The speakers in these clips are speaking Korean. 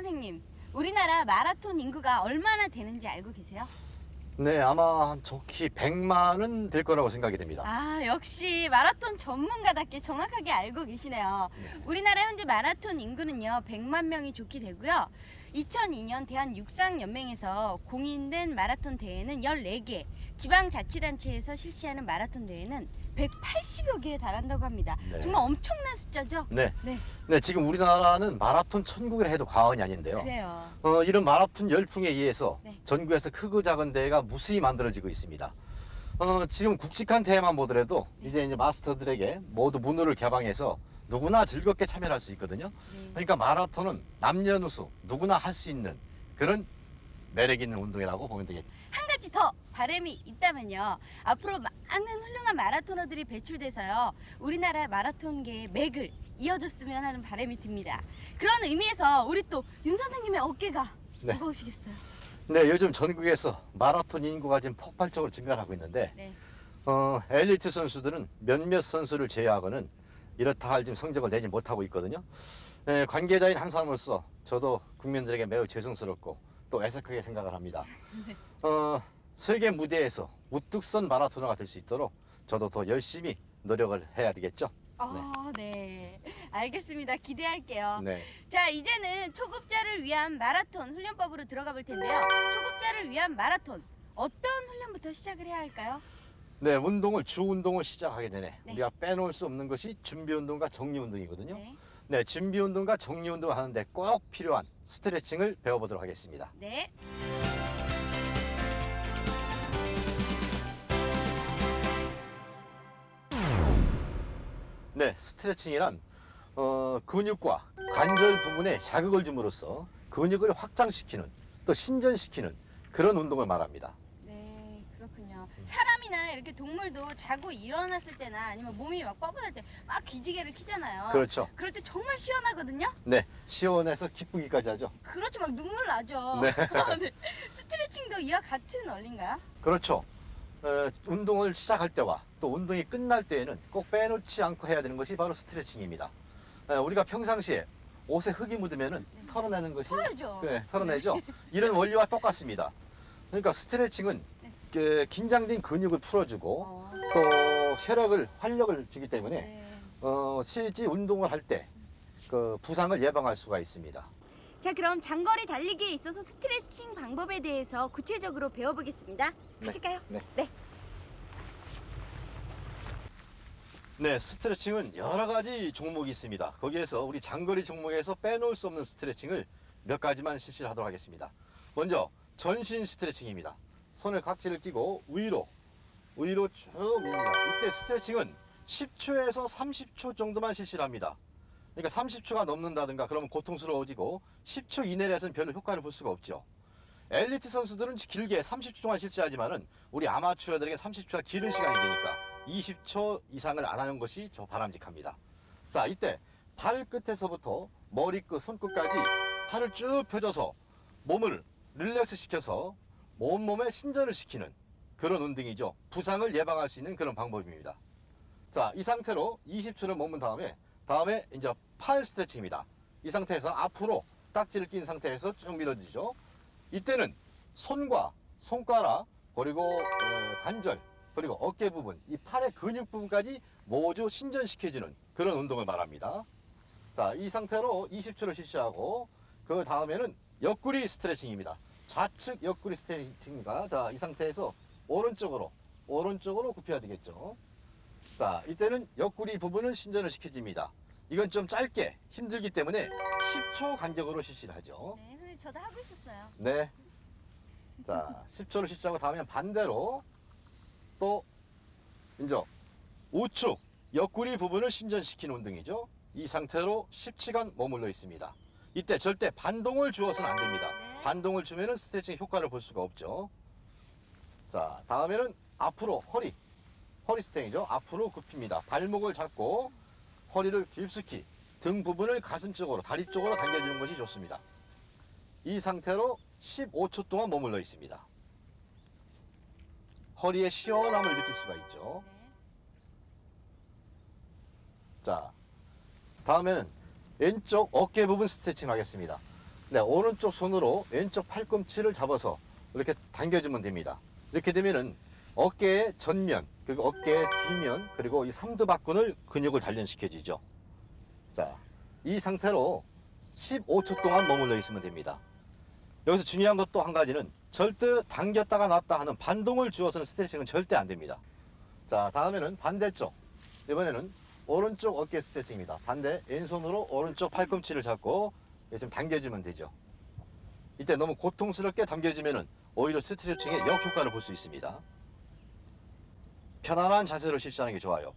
선생님, 우리나라 마라톤 인구가 얼마나 되는지 알고 계세요? 네, 아마 좋기 100만은 될 거라고 생각이 됩니다. 아, 역시 마라톤 전문가답게 정확하게 알고 계시네요. 우리나라 현재 마라톤 인구는요, 100만 명이 좋게 되고요. 2002년 대한육상연맹에서 공인된 마라톤 대회는 14개, 지방자치단체에서 실시하는 마라톤 대회는 180여 개에 달한다고 합니다. 네. 정말 엄청난 숫자죠? 네. 네, 네, 지금 우리나라는 마라톤 천국이라 해도 과언이 아닌데요. 그래요. 이런 마라톤 열풍에 의해서 네. 전국에서 크고 작은 대회가 무수히 만들어지고 있습니다. 지금 굵직한 대회만 보더라도 이제 마스터들에게 모두 문호를 개방해서 누구나 즐겁게 참여할 수 있거든요. 네. 그러니까 마라톤은 남녀노소 누구나 할 수 있는 그런 매력 있는 운동이라고 보면 되겠죠. 한 가지 더 바람이 있다면요. 앞으로 많은 훌륭한 마라토너들이 배출돼서요. 우리나라 마라톤계의 맥을 이어줬으면 하는 바람이 듭니다. 그런 의미에서 우리 또 윤 선생님의 어깨가 네. 무거우시겠어요. 네, 요즘 전국에서 마라톤 인구가 지금 폭발적으로 증가하고 있는데 네. 엘리트 선수들은 몇몇 선수를 제외하고는 이렇다 할 지금 성적을 내지 못하고 있거든요. 관계자인 한 사람으로서 저도 국민들에게 매우 죄송스럽고 또 애석하게 생각을 합니다. 세계 무대에서 우뚝 선 마라토너가 될 수 있도록 저도 더 열심히 노력을 해야 되겠죠. 네. 알겠습니다. 기대할게요. 네. 자, 이제는 초급자를 위한 마라톤 훈련법으로 들어가 볼 텐데요. 초급자를 위한 마라톤 어떤 훈련부터 시작을 해야 할까요? 네, 주 운동을 시작하게 되네. 네. 우리가 빼놓을 수 없는 것이 준비 운동과 정리 운동이거든요. 네. 네, 준비 운동과 정리 운동을 하는데 꼭 필요한 스트레칭을 배워보도록 하겠습니다. 네. 네, 스트레칭이란 근육과 관절 부분에 자극을 줌으로써 근육을 확장시키는 또 신전시키는 그런 운동을 말합니다. 네, 그렇군요. 사람이나 이렇게 동물도 자고 일어났을 때나 아니면 몸이 막 뻐근할 때 막 기지개를 키잖아요. 그렇죠. 그럴 때 정말 시원하거든요. 네, 시원해서 기쁘기까지 하죠. 그렇죠. 막 눈물 나죠. 네. 네. 스트레칭도 이와 같은 원리인가요? 그렇죠. 운동을 시작할 때와 또 운동이 끝날 때에는 꼭 빼놓지 않고 해야 되는 것이 바로 스트레칭입니다. 우리가 평상시에 옷에 흙이 묻으면은 털어내는 것이 털어야죠. 네, 털어내죠. 이런 원리와 똑같습니다. 그러니까 스트레칭은 긴장된 근육을 풀어주고 또 혈액을 활력을 주기 때문에 네. 실제 운동을 할 때 그 부상을 예방할 수가 있습니다. 자, 그럼 장거리 달리기에 있어서 스트레칭 방법에 대해서 구체적으로 배워보겠습니다. 가실까요? 네. 네. 네, 스트레칭은 여러 가지 종목이 있습니다. 거기에서 우리 장거리 종목에서 빼놓을 수 없는 스트레칭을 몇 가지만 실시를 하도록 하겠습니다. 먼저 전신 스트레칭입니다. 손을 각지를 끼고 위로 쭉 밉니다. 이때 스트레칭은 10초에서 30초 정도만 실시를 합니다. 그러니까 30초가 넘는다든가 그러면 고통스러워지고 10초 이내에서는 별로 효과를 볼 수가 없죠. 엘리트 선수들은 길게 30초 동안 실시하지만은 우리 아마추어들에게 30초가 길은 시간이 되니까 20초 이상을 안 하는 것이 더 바람직합니다. 자, 이때 발끝에서부터 머리끝, 손끝까지 팔을 쭉 펴줘서 몸을 릴렉스 시켜서 온몸에 신전을 시키는 그런 운동이죠. 부상을 예방할 수 있는 그런 방법입니다. 자, 이 상태로 20초를 머문 다음에 이제 팔 스트레칭입니다. 이 상태에서 앞으로 딱지를 낀 상태에서 쭉 밀어주죠. 이때는 손과 손가락 그리고 관절 그리고 어깨 부분 이 팔의 근육 부분까지 모두 신전시켜주는 그런 운동을 말합니다. 자, 이 상태로 20초를 실시하고 그 다음에는 옆구리 스트레칭입니다. 좌측 옆구리 스트레칭입니다. 자, 이 상태에서 오른쪽으로 굽혀야 되겠죠. 자, 이때는 옆구리 부분을 신전을 시켜줍니다. 이건 좀 짧게 힘들기 때문에 10초 간격으로 실시를 하죠. 네, 선생님 저도 하고 있었어요. 네. 자, 10초를 실시하고 다음엔 반대로 또 이제 우측 옆구리 부분을 신전시키는 운동이죠. 이 상태로 10초간 머물러 있습니다. 이때 절대 반동을 주어서는 안 됩니다. 네. 반동을 주면은 스트레칭 효과를 볼 수가 없죠. 자, 다음에는 앞으로 허리 스트레칭이죠. 앞으로 굽힙니다. 발목을 잡고 허리를 깊숙이 등 부분을 가슴 쪽으로 다리 쪽으로 당겨주는 것이 좋습니다. 이 상태로 15초 동안 머물러 있습니다. 허리의 시원함을 느낄 수가 있죠. 네. 자, 다음에는 왼쪽 어깨 부분 스트레칭 하겠습니다. 네, 오른쪽 손으로 왼쪽 팔꿈치를 잡아서 이렇게 당겨주면 됩니다. 이렇게 되면은 어깨의 전면, 그리고 어깨의 뒷면, 그리고 이 삼두박근을 근육을 단련시켜주죠. 자, 이 상태로 15초 동안 머물러 있으면 됩니다. 여기서 중요한 것 또 한 가지는 절대 당겼다가 놨다 하는 반동을 주어서는 스트레칭은 절대 안 됩니다. 자, 다음에는 반대쪽. 이번에는 오른쪽 어깨 스트레칭입니다. 반대 왼손으로 오른쪽 팔꿈치를 잡고 좀 당겨주면 되죠. 이때 너무 고통스럽게 당겨주면 오히려 스트레칭의 역효과를 볼 수 있습니다. 편안한 자세로 실시하는 게 좋아요.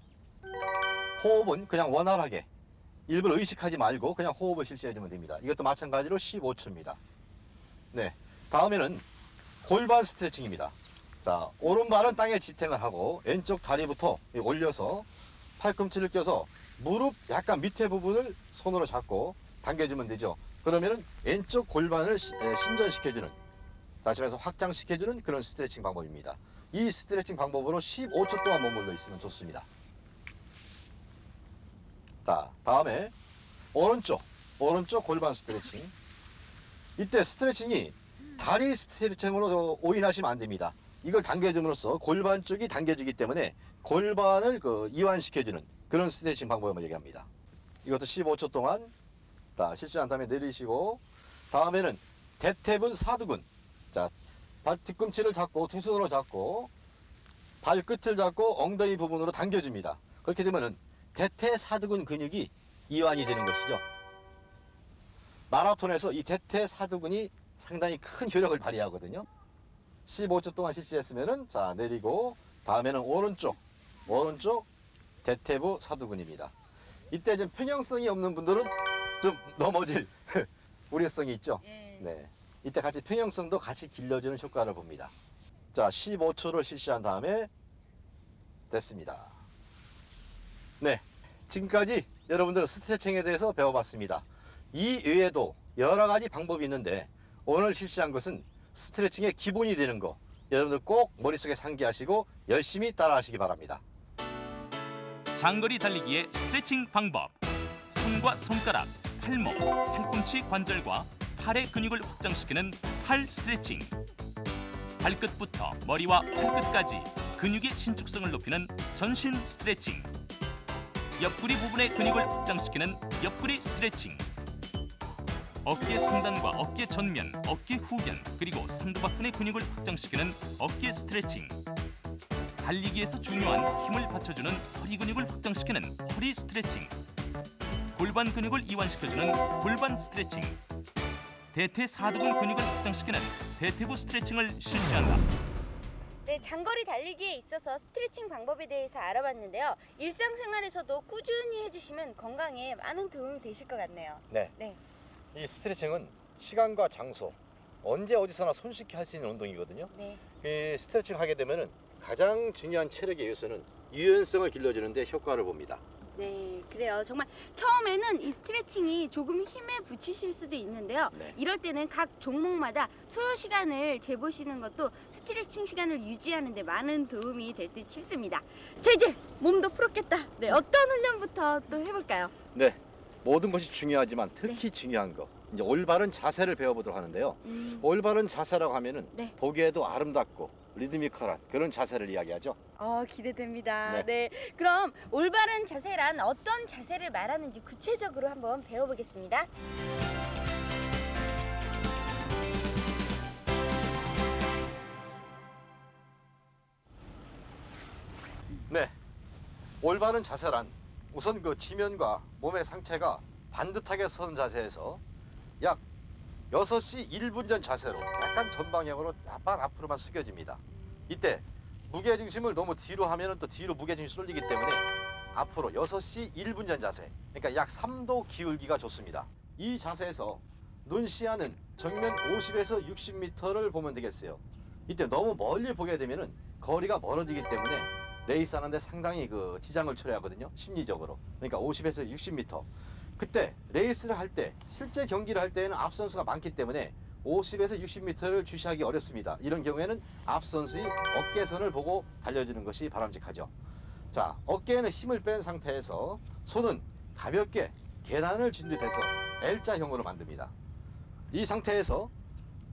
호흡은 그냥 원활하게 일부러 의식하지 말고 그냥 호흡을 실시해주면 됩니다. 이것도 마찬가지로 15초입니다. 네, 다음에는 골반 스트레칭입니다. 자, 오른발은 땅에 지탱을 하고 왼쪽 다리부터 올려서 팔꿈치를 껴서 무릎 약간 밑에 부분을 손으로 잡고 당겨주면 되죠. 그러면은 왼쪽 골반을 신전시켜주는, 다시 말해서 확장시켜주는 그런 스트레칭 방법입니다. 이 스트레칭 방법으로 15초 동안 머물러 있으면 좋습니다. 자, 다음에 오른쪽 골반 스트레칭. 이때 스트레칭이 다리 스트레칭으로 오인하시면 안 됩니다. 이걸 당겨줌으로써 골반 쪽이 당겨지기 때문에 골반을 이완시켜주는 그런 스트레칭 방법을 얘기합니다. 이것도 15초 동안 실시한 다음에 내리시고, 다음에는 대퇴분 사두근. 자, 발 뒤꿈치를 잡고 두 손으로 잡고 발끝을 잡고 엉덩이 부분으로 당겨줍니다. 그렇게 되면은 대퇴 사두근 근육이 이완이 되는 것이죠. 마라톤에서 이 대퇴 사두근이 상당히 큰 효력을 발휘하거든요. 15초 동안 실시했으면은, 자, 내리고, 다음에는 오른쪽 대퇴부 사두근입니다. 이때 좀 평형성이 없는 분들은 좀 넘어질 우려성이 있죠. 네, 이때 같이 평형성도 같이 길러주는 효과를 봅니다. 자, 15초를 실시한 다음에 됐습니다. 네, 지금까지 여러분들 스트레칭에 대해서 배워봤습니다. 이 외에도 여러 가지 방법이 있는데 오늘 실시한 것은 스트레칭의 기본이 되는 거, 여러분들 꼭 머릿속에 상기하시고 열심히 따라하시기 바랍니다. 장거리 달리기의 스트레칭 방법. 손과 손가락, 팔목, 팔꿈치 관절과 팔의 근육을 확장시키는 팔 스트레칭. 발끝부터 머리와 팔끝까지 근육의 신축성을 높이는 전신 스트레칭. 옆구리 부분의 근육을 확장시키는 옆구리 스트레칭. 어깨 상단과 어깨 전면, 어깨 후견, 그리고 삼두박근의 근육을 확장시키는 어깨 스트레칭. 달리기에서 중요한 힘을 받쳐주는 허리 근육을 확장시키는 허리 스트레칭. 골반 근육을 이완시켜주는 골반 스트레칭. 대퇴 사두근 근육을 확장시키는 대퇴부 스트레칭을 실시한다. 네, 장거리 달리기에 있어서 스트레칭 방법에 대해서 알아봤는데요. 일상생활에서도 꾸준히 해주시면 건강에 많은 도움이 되실 것 같네요. 네. 네. 이 스트레칭은 시간과 장소, 언제 어디서나 손쉽게 할 수 있는 운동이거든요. 네. 이 스트레칭 하게 되면은 가장 중요한 체력의 요소는 유연성을 길러주는데 효과를 봅니다. 네, 그래요. 정말 처음에는 이 스트레칭이 조금 힘에 부치실 수도 있는데요. 네. 이럴 때는 각 종목마다 소요 시간을 재보시는 것도 스트레칭 시간을 유지하는 데 많은 도움이 될 듯 싶습니다. 자, 이제 몸도 풀었겠다. 네, 어떤 훈련부터 또 해볼까요? 네, 모든 것이 중요하지만 특히 중요한 거, 이제 올바른 자세를 배워보도록 하는데요. 올바른 자세라고 하면은 네. 보기에도 아름답고 리드미컬한 그런 자세를 이야기하죠. 기대됩니다. 네. 네. 그럼 올바른 자세란 어떤 자세를 말하는지 구체적으로 한번 배워보겠습니다. 네, 올바른 자세란 우선 그 지면과 몸의 상체가 반듯하게 선 자세에서 약 6시 1분 전 자세로 약간 전방향으로 약간 앞으로만 숙여집니다. 이때 무게중심을 너무 뒤로 하면 또 뒤로 무게중심이 쏠리기 때문에 앞으로 6시 1분 전 자세, 그러니까 약 3도 기울기가 좋습니다. 이 자세에서 눈 시야는 정면 50에서 60m를 보면 되겠어요. 이때 너무 멀리 보게 되면 거리가 멀어지기 때문에 레이스 하는데 상당히 지장을 초래하거든요, 심리적으로. 그러니까 50에서 60m. 그때 레이스를 할 때, 실제 경기를 할 때에는 앞 선수가 많기 때문에 50에서 60m를 주시하기 어렵습니다. 이런 경우에는 앞 선수의 어깨선을 보고 달려주는 것이 바람직하죠. 자, 어깨에는 힘을 뺀 상태에서 손은 가볍게 계란을 쥔 듯해서 L자형으로 만듭니다. 이 상태에서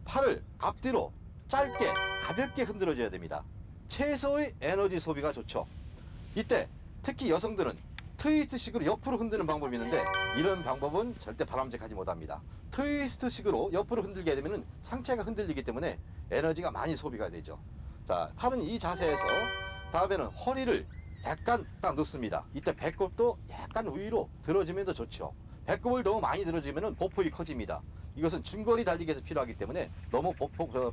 팔을 앞뒤로 짧게 가볍게 흔들어줘야 됩니다. 최소의 에너지 소비가 좋죠. 이때 특히 여성들은 트위스트식으로 옆으로 흔드는 방법이 있는데 이런 방법은 절대 바람직하지 못합니다. 트위스트식으로 옆으로 흔들게 되면 상체가 흔들리기 때문에 에너지가 많이 소비가 되죠. 자, 팔은 이 자세에서 다음에는 허리를 약간 딱 넣습니다. 이때 배꼽도 약간 위로 들어주면 더 좋죠. 배꼽을 너무 많이 들어주면 보폭이 커집니다. 이것은 중거리 달리기에서 필요하기 때문에 너무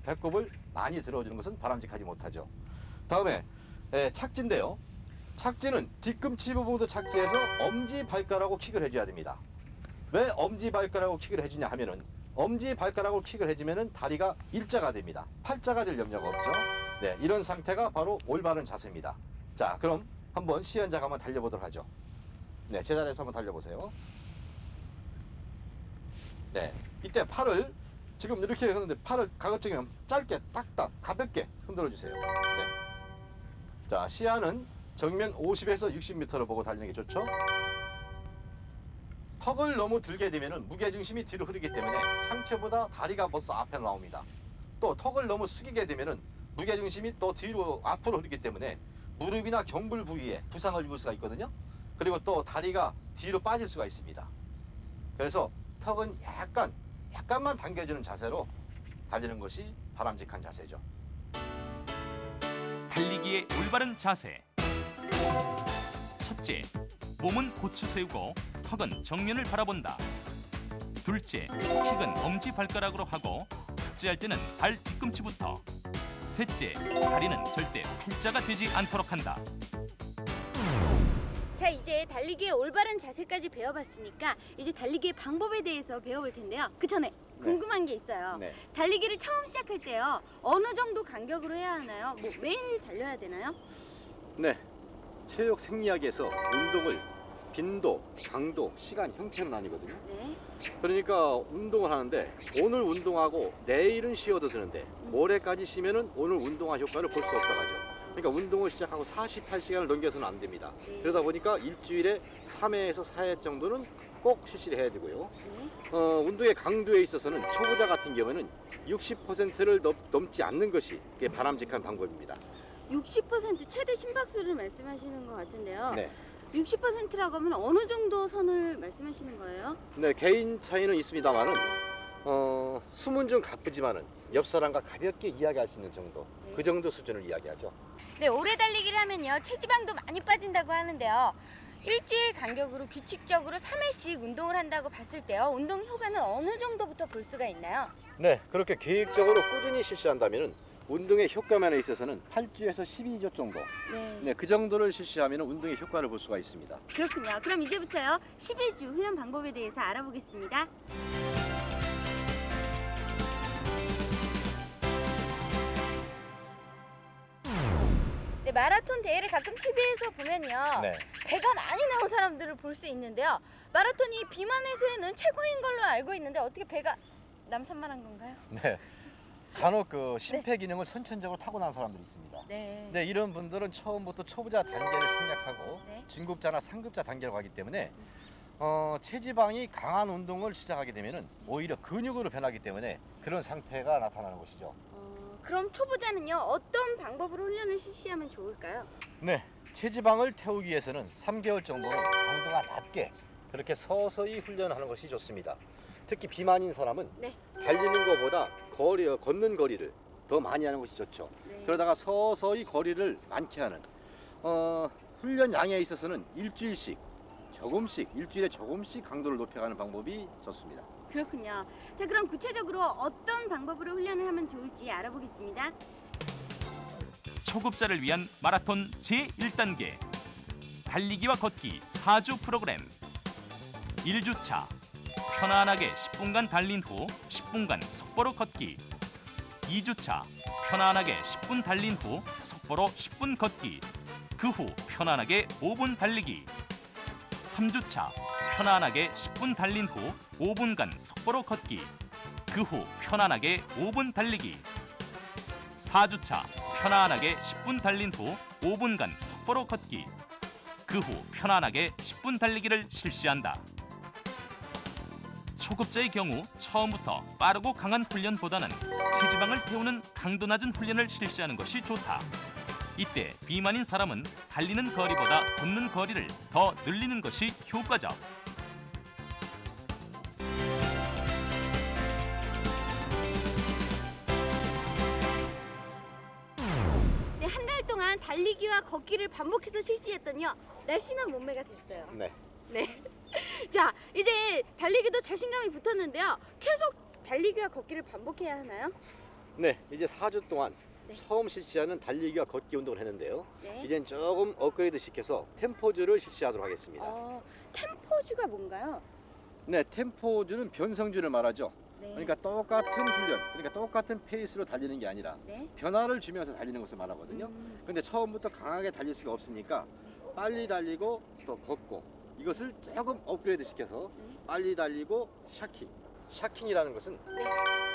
배꼽을 많이 들어주는 것은 바람직하지 못하죠. 다음에 착지인데요. 착지는 뒤꿈치 부분도 착지해서 엄지발가락으로 킥을 해줘야 됩니다. 왜 엄지발가락으로 킥을 해주냐 하면은 엄지발가락으로 킥을 해주면은 다리가 일자가 됩니다. 팔자가 될 염려가 없죠. 네, 이런 상태가 바로 올바른 자세입니다. 자, 그럼 한번 시연자가 한번 달려보도록 하죠. 네, 제자리에서 한번 달려보세요. 네, 이때 팔을 지금 이렇게 흔드는데 팔을 가급적이면 짧게 딱딱 가볍게 흔들어 주세요. 네. 자, 시야는 정면 50에서 60m를 보고 달리는 게 좋죠. 턱을 너무 들게 되면 무게중심이 뒤로 흐르기 때문에 상체보다 다리가 벌써 앞에 나옵니다. 또 턱을 너무 숙이게 되면 무게중심이 또 뒤로 앞으로 흐르기 때문에 무릎이나 경불 부위에 부상을 입을 수가 있거든요. 그리고 또 다리가 뒤로 빠질 수가 있습니다. 그래서 턱은 약간만 당겨주는 자세로 달리는 것이 바람직한 자세죠. 달리기의 올바른 자세. 첫째, 몸은 고추 세우고 턱은 정면을 바라본다. 둘째, 킥은 엄지발가락으로 하고 착지할 때는 발 뒤꿈치부터. 셋째, 다리는 절대 팔자가 되지 않도록 한다. 자, 이제 달리기의 올바른 자세까지 배워봤으니까 이제 달리기의 방법에 대해서 배워볼 텐데요. 그 전에 궁금한 게 있어요. 네. 달리기를 처음 시작할 때요. 어느 정도 간격으로 해야 하나요? 뭐 매일 달려야 되나요? 네, 체육 생리학에서 운동을 빈도, 강도, 시간, 형태로 나뉘거든요. 네. 그러니까 운동을 하는데 오늘 운동하고 내일은 쉬어도 되는데 모레까지 쉬면은 오늘 운동한 효과를 볼 수 없다고 하죠. 그러니까 운동을 시작하고 48시간을 넘겨서는 안 됩니다. 네. 그러다 보니까 일주일에 3회에서 4회 정도는 꼭 실시를 해야 되고요. 네. 운동의 강도에 있어서는 초보자 같은 경우에는 60%를 넘지 않는 것이 그게 바람직한 방법입니다. 60% 최대 심박수를 말씀하시는 것 같은데요. 네. 60%라고 하면 어느 정도 선을 말씀하시는 거예요? 네, 개인 차이는 있습니다만은 숨은 좀 가쁘지만은 옆 사람과 가볍게 이야기할 수 있는 정도, 네. 그 정도 수준을 이야기하죠. 네, 오래 달리기를 하면요 체지방도 많이 빠진다고 하는데요. 일주일 간격으로 규칙적으로 3회씩 운동을 한다고 봤을 때요. 운동 효과는 어느 정도부터 볼 수가 있나요? 네, 그렇게 계획적으로 꾸준히 실시한다면은 운동의 효과면에 있어서는 8주에서 12주 정도, 네, 그 정도를 실시하면 운동의 효과를 볼 수가 있습니다. 그렇군요. 그럼 이제부터요 12주 훈련 방법에 대해서 알아보겠습니다. 네, 마라톤 대회를 가끔 TV에서 보면요. 네. 배가 많이 나온 사람들을 볼 수 있는데요. 마라톤이 비만 해소에는 최고인 걸로 알고 있는데 어떻게 배가 남산만한 건가요? 네. 간혹 그 심폐기능을 선천적으로 타고난 사람들이 있습니다. 네. 네, 이런 분들은 처음부터 초보자 단계를 생략하고 네. 중급자나 상급자 단계로 가기 때문에 체지방이 강한 운동을 시작하게 되면은 오히려 근육으로 변하기 때문에 그런 상태가 나타나는 것이죠. 그럼 초보자는요 어떤 방법으로 훈련을 실시하면 좋을까요? 네, 체지방을 태우기 위해서는 3개월 정도는 강도가 낮게 그렇게 서서히 훈련하는 것이 좋습니다. 특히 비만인 사람은 네. 달리는 것보다 걷는 거리를 더 많이 하는 것이 좋죠. 네. 그러다가 서서히 거리를 많게 하는 훈련 양에 있어서는 일주일에 조금씩 강도를 높여가는 방법이 좋습니다. 그렇군요. 자, 그럼 구체적으로 어떤 방법으로 훈련을 하면 좋을지 알아보겠습니다. 초급자를 위한 마라톤 제1단계. 달리기와 걷기 4주 프로그램. 1주차. 편안하게 10분간 달린 후 10분간 속보로 걷기. 2주차. 편안하게 10분 달린 후 속보로 10분 걷기. 그 후 편안하게 5분 달리기. 3주차. 편안하게 10분 달린 후 5분간 속보로 걷기. 그 후 편안하게 5분 달리기. 4주차. 편안하게 10분 달린 후 5분간 속보로 걷기. 그 후 편안하게 10분 달리기를 실시한다. 초급자의 경우 처음부터 빠르고 강한 훈련보다는 체지방을 태우는 강도 낮은 훈련을 실시하는 것이 좋다. 이때 비만인 사람은 달리는 거리보다 걷는 거리를 더 늘리는 것이 효과적. 네, 한 달 동안 달리기와 걷기를 반복해서 실시했더니요. 날씬한 몸매가 됐어요. 네. 네. 자, 이제 달리기도 자신감이 붙었는데요. 계속 달리기와 걷기를 반복해야 하나요? 네, 이제 4주 동안 네. 처음 실시하는 달리기와 걷기 운동을 했는데요. 네. 이젠 조금 업그레이드 시켜서 템포주를 실시하도록 하겠습니다. 템포주가 뭔가요? 네, 템포주는 변성주를 말하죠. 네. 그러니까 똑같은 훈련, 그러니까 똑같은 페이스로 달리는 게 아니라 네. 변화를 주면서 달리는 것을 말하거든요. 근데 처음부터 강하게 달릴 수가 없으니까 빨리 달리고 또 걷고 이것을 조금 업그레이드 시켜서 빨리 달리고 샤킹. 샤킹이라는 것은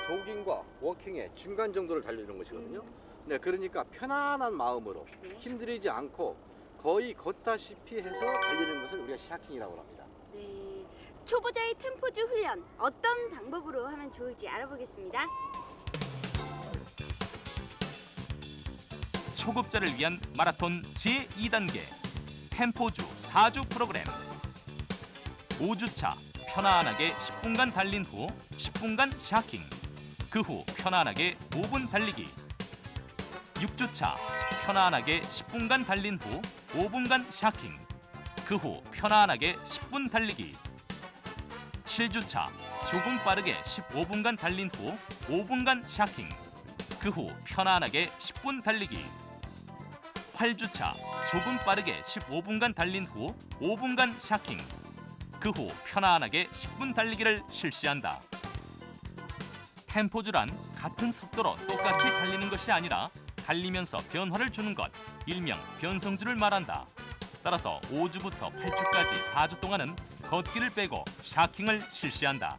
조깅과 워킹의 중간 정도를 달리는 것이거든요. 네, 그러니까 편안한 마음으로 네. 힘들이지 않고 거의 걷다시피 해서 달리는 것을 우리가 샤킹이라고 합니다. 네. 초보자의 템포주 훈련 어떤 방법으로 하면 좋을지 알아보겠습니다. 초급자를 위한 마라톤 제2단계 템포주 4주 프로그램. 5주차 편안하게 10분간 달린 후 10분간 샤킹. 그 후 편안하게 5분 달리기. 6주차 편안하게 10분간 달린 후 5분간 샤킹. 그 후 편안하게 10분 달리기. 7주차 조금 빠르게 15분간 달린 후 5분간 샤킹. 그 후 편안하게 10분 달리기. 8주차 조금 빠르게 15분간 달린 후 5분간 샤킹. 그 후 편안하게 10분 달리기를 실시한다. 템포주란 같은 속도로 똑같이 달리는 것이 아니라 달리면서 변화를 주는 것, 일명 변성주를 말한다. 따라서 5주부터 8주까지 4주 동안은 걷기를 빼고 샤킹을 실시한다.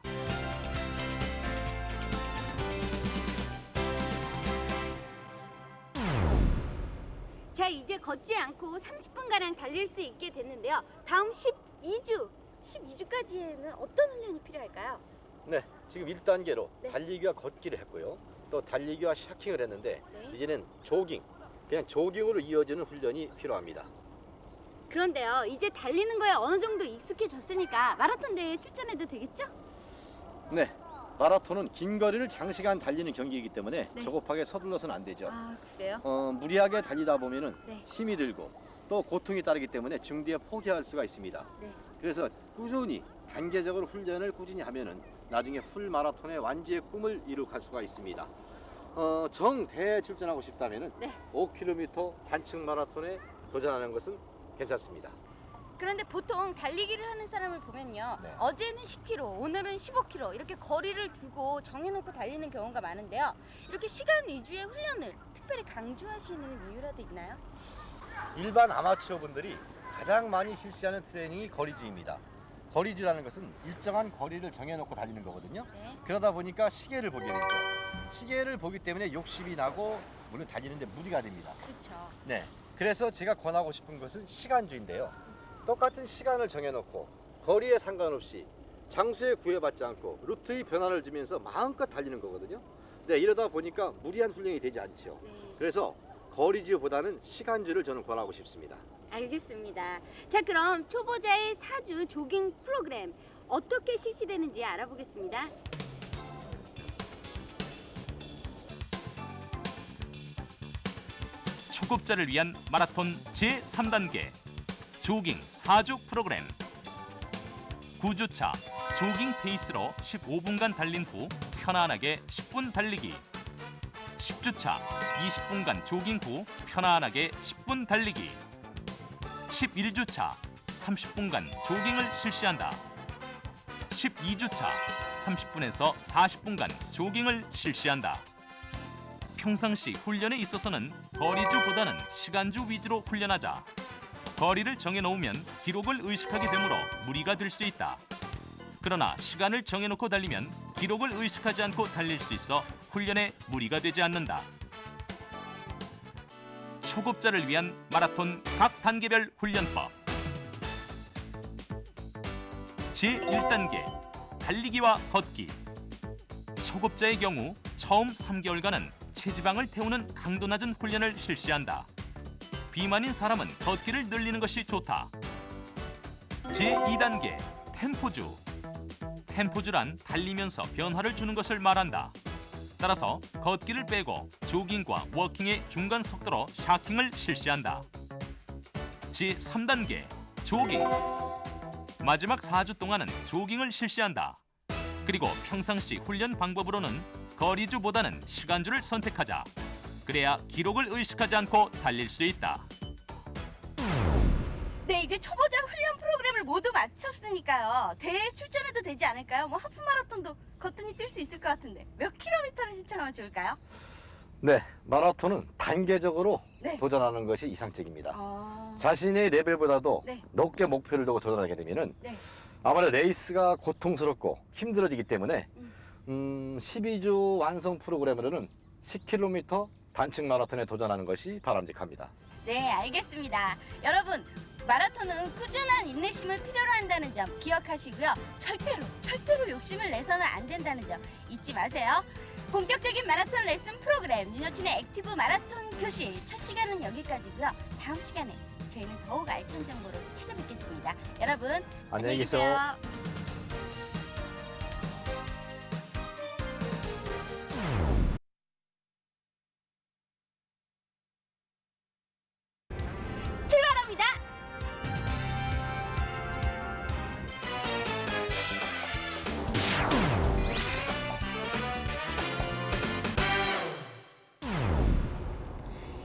자, 이제 걷지 않고 30분가량 달릴 수 있게 됐는데요. 다음 12주까지에는 어떤 훈련이 필요할까요? 네, 지금 1단계로 네. 달리기와 걷기를 했고요. 또 달리기와 샤킹을 했는데 네. 이제는 조깅, 그냥 조깅으로 이어지는 훈련이 필요합니다. 그런데요, 이제 달리는 거에 어느 정도 익숙해졌으니까 마라톤 대회에 출전해도 되겠죠? 네, 마라톤은 긴 거리를 장시간 달리는 경기이기 때문에 네. 조급하게 서둘러서는 안 되죠. 아, 그래요? 무리하게 달리다 보면은 네. 힘이 들고 또 고통이 따르기 때문에 중뒤에 포기할 수가 있습니다. 네. 그래서 꾸준히 단계적으로 훈련을 꾸준히 하면은 나중에 풀 마라톤의 완주의 꿈을 이룩할 수가 있습니다. 정대에 출전하고 싶다면은 네. 5km 단층 마라톤에 도전하는 것은 괜찮습니다. 그런데 보통 달리기를 하는 사람을 보면요. 네. 어제는 10km, 오늘은 15km 이렇게 거리를 두고 정해놓고 달리는 경우가 많은데요. 이렇게 시간 위주의 훈련을 특별히 강조하시는 이유라도 있나요? 일반 아마추어 분들이 가장 많이 실시하는 트레이닝이 거리주입니다. 거리주라는 것은 일정한 거리를 정해놓고 달리는 거거든요. 네. 그러다 보니까 시계를 보게 되죠. 시계를 보기 때문에 욕심이 나고 물론 달리는데 무리가 됩니다. 그렇죠. 네. 그래서 제가 권하고 싶은 것은 시간주인데요. 똑같은 시간을 정해놓고 거리에 상관없이 장소에 구애받지 않고 루트의 변화를 주면서 마음껏 달리는 거거든요. 네, 이러다 보니까 무리한 훈련이 되지 않죠. 네. 그래서 거리주보다는 시간주를 저는 권하고 싶습니다. 알겠습니다. 자, 그럼 초보자의 4주 조깅 프로그램 어떻게 실시되는지 알아보겠습니다. 초급자를 위한 마라톤 제3단계 조깅 4주 프로그램. 9주차 조깅 페이스로 15분간 달린 후 편안하게 10분 달리기. 10주차 20분간 조깅 후 편안하게 10분 달리기. 11주차 30분간 조깅을 실시한다. 12주차 30분에서 40분간 조깅을 실시한다. 평상시 훈련에 있어서는 거리주보다는 시간주 위주로 훈련하자. 거리를 정해놓으면 기록을 의식하게 되므로 무리가 될 수 있다. 그러나 시간을 정해놓고 달리면 기록을 의식하지 않고 달릴 수 있어 훈련에 무리가 되지 않는다. 초급자를 위한 마라톤 각 단계별 훈련법. 제1단계 달리기와 걷기. 초급자의 경우 처음 3개월간은 체지방을 태우는 강도 낮은 훈련을 실시한다. 비만인 사람은 걷기를 늘리는 것이 좋다. 제2단계 템포주. 템포주란 달리면서 변화를 주는 것을 말한다. 따라서 걷기를 빼고 조깅과 워킹의 중간 속도로 샤킹을 실시한다. 제3단계 조깅. 마지막 4주 동안은 조깅을 실시한다. 그리고 평상시 훈련 방법으로는 거리주보다는 시간주를 선택하자. 그래야 기록을 의식하지 않고 달릴 수 있다. 네, 이제 초보자 훈련 프로그램을 모두 마쳤으니까요. 대회에 출전해도 되지 않을까요? 뭐 하프 마라톤도 거뜬히 뛸 수 있을 것 같은데 몇 킬로미터를 신청하면 좋을까요? 네, 마라톤은 단계적으로 네. 도전하는 것이 이상적입니다. 아... 자신의 레벨보다도 네. 높게 목표를 두고 도전하게 되면은 네. 아무래도 레이스가 고통스럽고 힘들어지기 때문에 12주 완성 프로그램으로는 10km 단층 마라톤에 도전하는 것이 바람직합니다. 네, 알겠습니다. 여러분, 마라톤은 꾸준한 인내심을 필요로 한다는 점 기억하시고요. 절대로 욕심을 내서는 안 된다는 점 잊지 마세요. 본격적인 마라톤 레슨 프로그램 윤여춘의 액티브 마라톤 교실 첫 시간은 여기까지고요. 다음 시간에 저희는 더욱 알찬 정보로 찾아뵙겠습니다. 여러분, 안녕히 계세요. 출발합니다.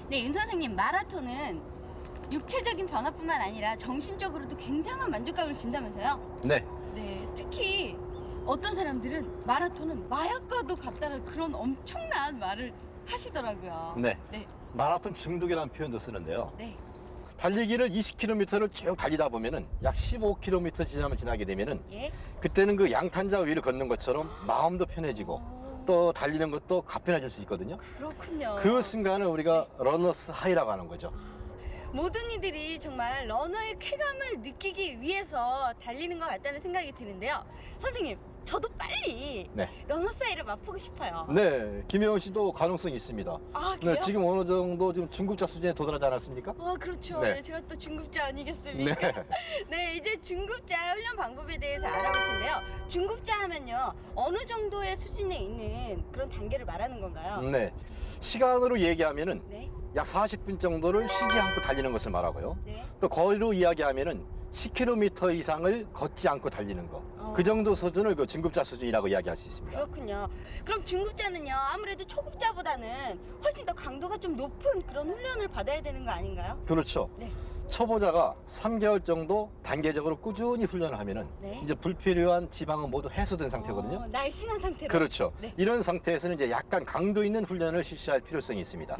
네, 윤 선생님, 마라톤은 육체적인 변화뿐만 아니라 정신적으로도 굉장한 만족감을 준다면서요? 네, 네, 특히 어떤 사람들은 마라톤은 마약과도 같다는 그런 엄청난 말을 하시더라고요. 네. 네, 마라톤 중독이라는 표현도 쓰는데요. 네. 달리기를 20km를 쭉 달리다 보면은 약 15km 지나면 지나게 되면은 예. 그때는 그 양탄자 위를 걷는 것처럼 마음도 편해지고 또 달리는 것도 가편해질 수 있거든요. 그렇군요. 그 순간을 우리가 러너스 하이라고 하는 거죠. 모든 이들이 정말 러너의 쾌감을 느끼기 위해서 달리는 것 같다는 생각이 드는데요. 선생님, 저도 빨리 네. 러너 사이를 맛보고 싶어요. 네, 김혜원 씨도 가능성이 있습니다. 아, 그래요? 네, 지금 어느 정도 지금 중급자 수준에 도달하지 않았습니까? 그렇죠. 네. 네, 제가 또 중급자 아니겠습니까? 네, 이제 중급자 훈련 방법에 대해서 알아볼 텐데요. 중급자 하면요, 어느 정도의 수준에 있는 그런 단계를 말하는 건가요? 네, 시간으로 얘기하면은 네, 약 40분 정도를 쉬지 않고 달리는 것을 말하고요. 네. 또 거리로 이야기하면은 10km 이상을 걷지 않고 달리는 거. 그 정도 수준을 그 중급자 수준이라고 이야기할 수 있습니다. 그렇군요. 그럼 중급자는요, 아무래도 초급자보다는 훨씬 더 강도가 좀 높은 그런 훈련을 받아야 되는 거 아닌가요? 그렇죠. 네. 초보자가 3개월 정도 단계적으로 꾸준히 훈련을 하면은 네. 이제 불필요한 지방은 모두 해소된 상태거든요. 날씬한 상태로. 그렇죠. 네. 이런 상태에서는 이제 약간 강도 있는 훈련을 실시할 필요성이 있습니다.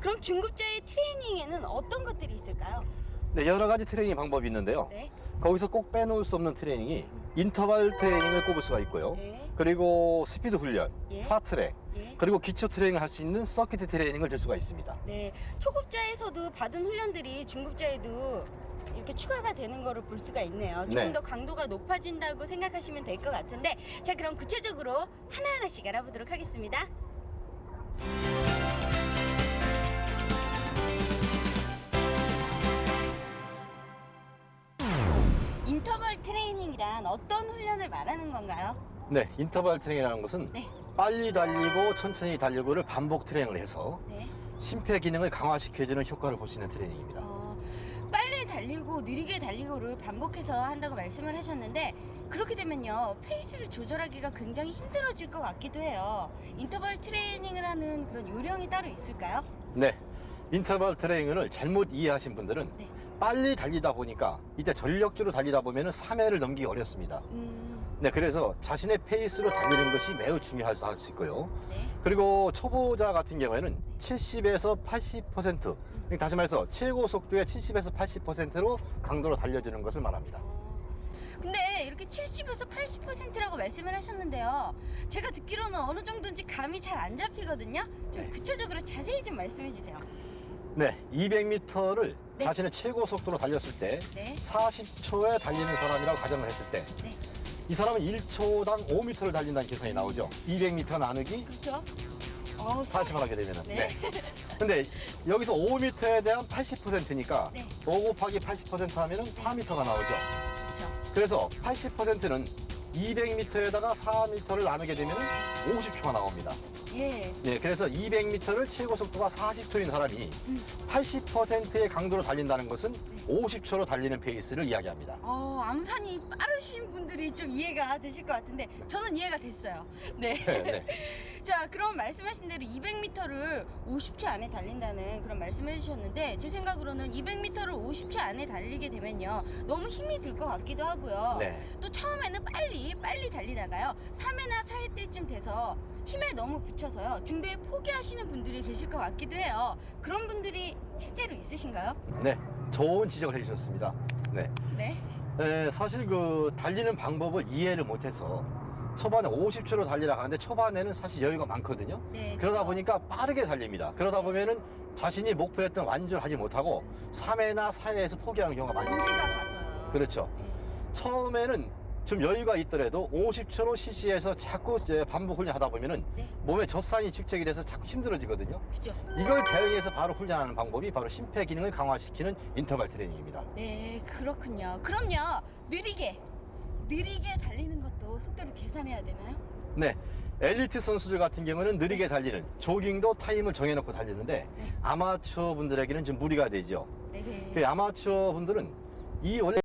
그럼 중급자의 트레이닝에는 어떤 것들이 있을까요? 네, 여러 가지 트레이닝 방법이 있는데요. 네. 거기서 꼭 빼놓을 수 없는 트레이닝이 인터벌 트레이닝을 꼽을 수가 있고요. 네. 그리고 스피드 훈련, 예. 파트랙, 예. 그리고 기초 트레이닝을 할 수 있는 서킷 트레이닝을 들 수가 있습니다. 네. 초급자에서도 받은 훈련들이 중급자에도 이렇게 추가가 되는 거를 볼 수가 있네요. 조금 네. 더 강도가 높아진다고 생각하시면 될 것 같은데, 자, 그럼 구체적으로 하나하나씩 알아보도록 하겠습니다. 인터벌 트레이닝이란 어떤 훈련을 말하는 건가요? 네, 인터벌 트레이닝이라는 것은 네. 빨리 달리고 천천히 달리고를 반복 트레이닝을 해서 네. 심폐 기능을 강화시켜주는 효과를 볼 수 있는 트레이닝입니다. 빨리 달리고 느리게 달리고를 반복해서 한다고 말씀을 하셨는데, 그렇게 되면요, 페이스를 조절하기가 굉장히 힘들어질 것 같기도 해요. 인터벌 트레이닝을 하는 그런 요령이 따로 있을까요? 네, 인터벌 트레이닝을 잘못 이해하신 분들은 네. 빨리 달리다 보니까 이제 전력주로 달리다 보면 3회를 넘기기 어렵습니다. 네, 그래서 자신의 페이스로 달리는 것이 매우 중요하다고 할 수 있고요. 네. 그리고 초보자 같은 경우에는 70에서 80%, 다시 말해서 최고 속도의 70에서 80%로 강도로 달려주는 것을 말합니다. 근데 이렇게 70에서 80%라고 말씀을 하셨는데요. 제가 듣기로는 어느 정도인지 감이 잘 안 잡히거든요. 좀 네. 구체적으로 자세히 좀 말씀해 주세요. 네, 200m를 네. 자신의 최고 속도로 달렸을 때 네. 40초에 달리는 사람이라고 가정을 했을 때 네. 이 사람은 1초당 5m를 달린다는 계산이 나오죠. 200m 나누기 그렇죠? 40을 하게 되면은. 네. 근데 여기서 5m에 대한 80%니까 네. 5 곱하기 80% 하면은 4m가 나오죠. 그렇죠. 그래서 80%는 200m에다가 4m를 나누게 되면은 50초가 나옵니다. 예. 네, 그래서 200m를 최고 속도가 40초인 사람이 80%의 강도로 달린다는 것은 50초로 달리는 페이스를 이야기합니다. 암산이 빠르신 분들이 좀 이해가 되실 것 같은데 저는 이해가 됐어요. 네. 네. 자, 그럼 말씀하신 대로 200m를 50초 안에 달린다는 그런 말씀을 해주셨는데 제 생각으로는 200m를 50초 안에 달리게 되면요 너무 힘이 들 것 같기도 하고요. 네. 또 처음에는 빨리 달리다가요 3회나 4회 때쯤 돼서 힘에 너무 붙여서요 중도에 포기하시는 분들이 계실 것 같기도 해요. 그런 분들이 실제로 있으신가요? 네. 좋은 지적을 해주셨습니다. 네. 네. 사실 그 달리는 방법을 이해를 못해서 초반에 50초로 달리라고 하는데 초반에는 사실 여유가 많거든요. 네. 그러다 그렇죠. 보니까 빠르게 달립니다. 그러다 보면은 자신이 목표했던 완주를 하지 못하고 3회나 4회에서 포기하는 경우가 많이 무리가 있습니다. 가서요. 그렇죠. 네. 처음에는 좀 여유가 있더라도 50초로 CC에서 자꾸 이제 반복 훈련하다 보면은 네. 몸에 젖산이 축적이 돼서 자꾸 힘들어지거든요. 그죠? 이걸 대응해서 바로 훈련하는 방법이 바로 심폐 기능을 강화시키는 인터벌 트레이닝입니다. 네, 그렇군요. 그럼요, 느리게 달리는 것도 속도를 계산해야 되나요? 네. 엘리트 선수들 같은 경우는 느리게 달리는 조깅도 타임을 정해놓고 달리는데 네. 아마추어 분들에게는 좀 무리가 되죠. 네. 그 아마추어 분들은 이 원래